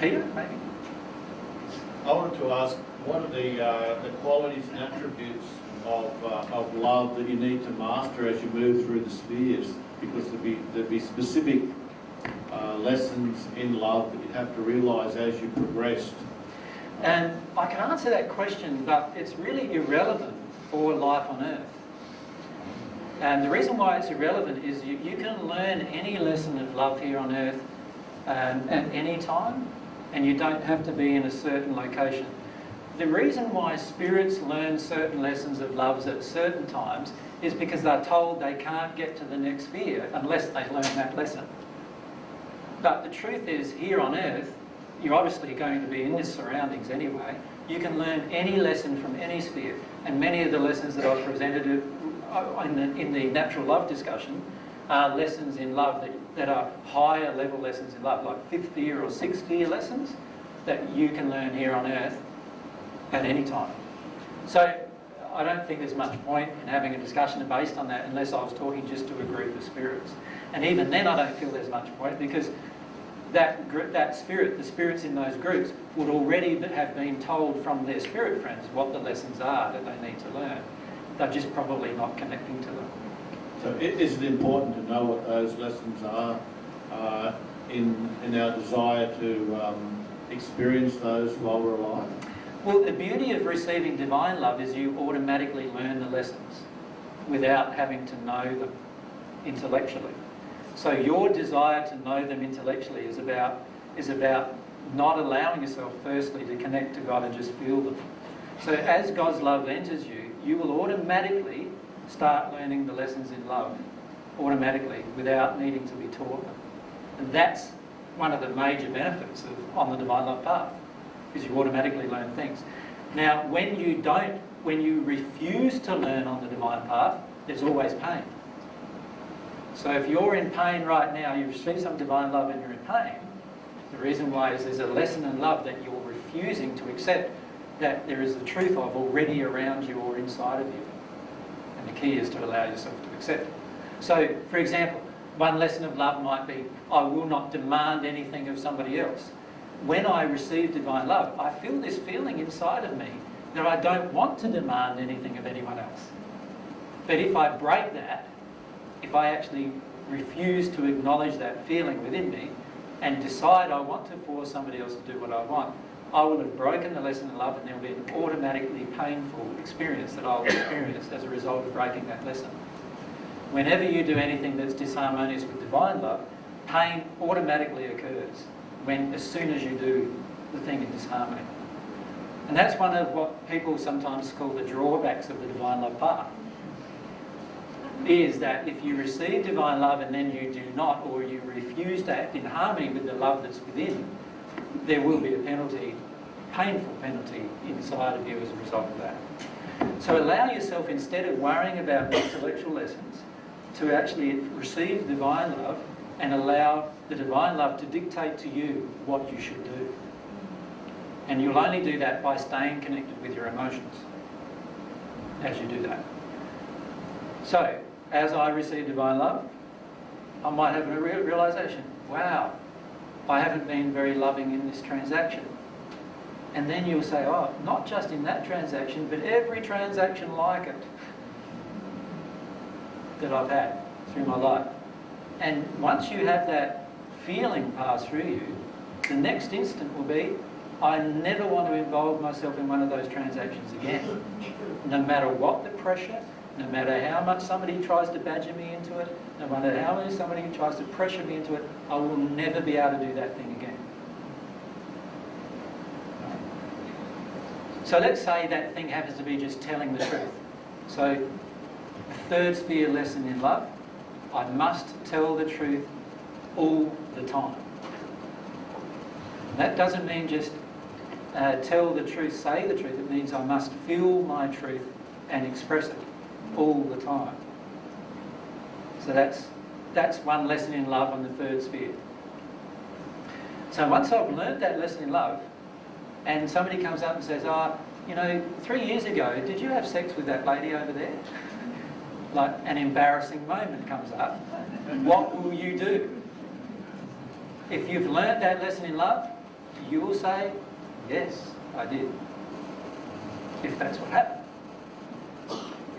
Peter, maybe? I wanted to ask, what are the qualities and attributes of love that you need to master as you move through the spheres? Because there'd be specific lessons in love that you'd have to realise as you progressed. And I can answer that question, but it's really irrelevant for life on Earth. And the reason why it's irrelevant is you can learn any lesson of love here on Earth at any time, and you don't have to be in a certain location. The reason why spirits learn certain lessons of love at certain times is because they're told they can't get to the next sphere unless they learn that lesson. But the truth is, here on Earth, you're obviously going to be in this surroundings anyway. You can learn any lesson from any sphere, and many of the lessons that I've presented in the natural love discussion are lessons in love that are higher level lessons in love, like 5th sphere or 6th sphere lessons that you can learn here on Earth at any time. So I don't think there's much point in having a discussion based on that unless I was talking just to a group of spirits. And even then I don't feel there's much point, because that spirit, the spirits in those groups, would already have been told from their spirit friends what the lessons are that they need to learn. They're just probably not connecting to them. So is it important to know what those lessons are in our desire to experience those while we're alive? Well, the beauty of receiving divine love is you automatically learn the lessons without having to know them intellectually. So your desire to know them intellectually is about not allowing yourself firstly to connect to God and just feel them. So as God's love enters you, you will automatically start learning the lessons in love, automatically, without needing to be taught them. And that's one of the major benefits of on the divine love path, because you automatically learn things. Now, when you refuse to learn on the divine path, there's always pain. So if you're in pain right now, you receive some divine love and you're in pain, the reason why is there's a lesson in love that you're refusing to accept, that there is the truth of already around you or inside of you. And the key is to allow yourself to accept it. So, for example, one lesson of love might be, I will not demand anything of somebody else. When I receive divine love, I feel this feeling inside of me that I don't want to demand anything of anyone else. But if I break that, if I actually refuse to acknowledge that feeling within me and decide I want to force somebody else to do what I want, I will have broken the lesson of love, and there will be an automatically painful experience that I will experience as a result of breaking that lesson. Whenever you do anything that's disharmonious with divine love, pain automatically occurs as soon as you do the thing in disharmony. And that's one of what people sometimes call the drawbacks of the divine love path, is that if you receive divine love and then you do not, or you refuse to act in harmony with the love that's within, there will be a penalty, painful penalty inside of you as a result of that. So allow yourself, instead of worrying about the intellectual lessons, to actually receive divine love and allow the divine love to dictate to you what you should do. And you'll only do that by staying connected with your emotions as you do that. So, as I receive divine love, I might have a realisation, wow, I haven't been very loving in this transaction. And then you'll say, oh, not just in that transaction, but every transaction like it that I've had through my life. And once you have that feeling pass through you, the next instant will be, I never want to involve myself in one of those transactions again. No matter what the pressure, no matter how much somebody tries to badger me into it, no matter how much somebody tries to pressure me into it, I will never be able to do that thing again. So let's say that thing happens to be just telling the truth. So, the 3rd sphere lesson in love, I must tell the truth all the time. That doesn't mean just tell the truth, say the truth. It means I must feel my truth and express it all the time. So that's one lesson in love on the 3rd sphere. So once I've learnt that lesson in love, and somebody comes up and says, oh, you know, 3 years ago, did you have sex with that lady over there? Like an embarrassing moment comes up, what will you do? If you've learnt that lesson in love, you will say, yes, I did. If that's what happened.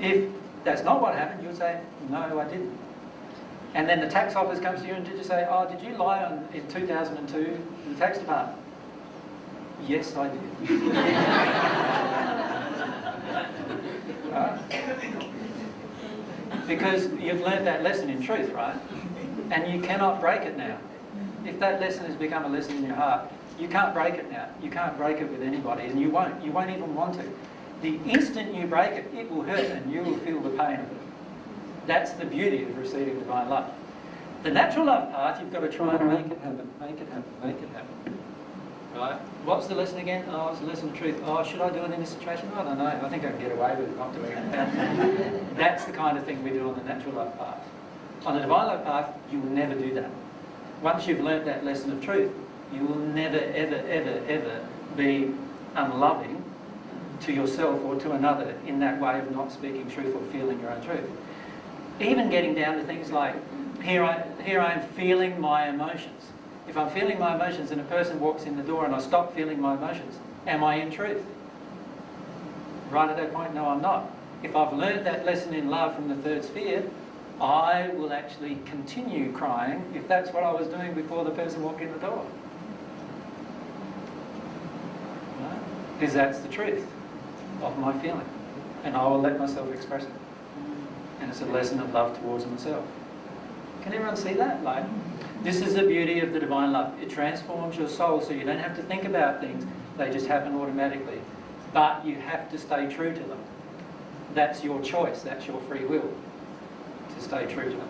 If that's not what happened, you'll say, no, I didn't. And then the tax office comes to you and did you say, oh, did you lie in 2002 in the tax department? Yes, I did. Right? Because you've learned that lesson in truth, right? And you cannot break it now. If that lesson has become a lesson in your heart, you can't break it now. You can't break it with anybody, and you won't. You won't even want to. The instant you break it, it will hurt and you will feel the pain of it. That's the beauty of receiving divine love. The natural love path, you've got to try and make it happen, make it happen, make it happen. Right? What's the lesson again? Oh, it's a lesson of truth. Oh, should I do it in this situation? I don't know. I think I can get away with not doing it. That's the kind of thing we do on the natural love path. On the divine love path, you will never do that. Once you've learnt that lesson of truth, you will never, ever, ever, ever be unloving to yourself or to another in that way of not speaking truth or feeling your own truth. Even getting down to things like, here I am feeling my emotions. If I'm feeling my emotions and a person walks in the door and I stop feeling my emotions, am I in truth? Right at that point, no, I'm not. If I've learned that lesson in love from the third sphere, I will actually continue crying if that's what I was doing before the person walked in the door. Right? Because that's the truth of my feeling. And I will let myself express it. And it's a lesson of love towards myself. Can everyone see that? Like, this is the beauty of the divine love. It transforms your soul so you don't have to think about things. They just happen automatically. But you have to stay true to them. That's your choice. That's your free will to stay true to them.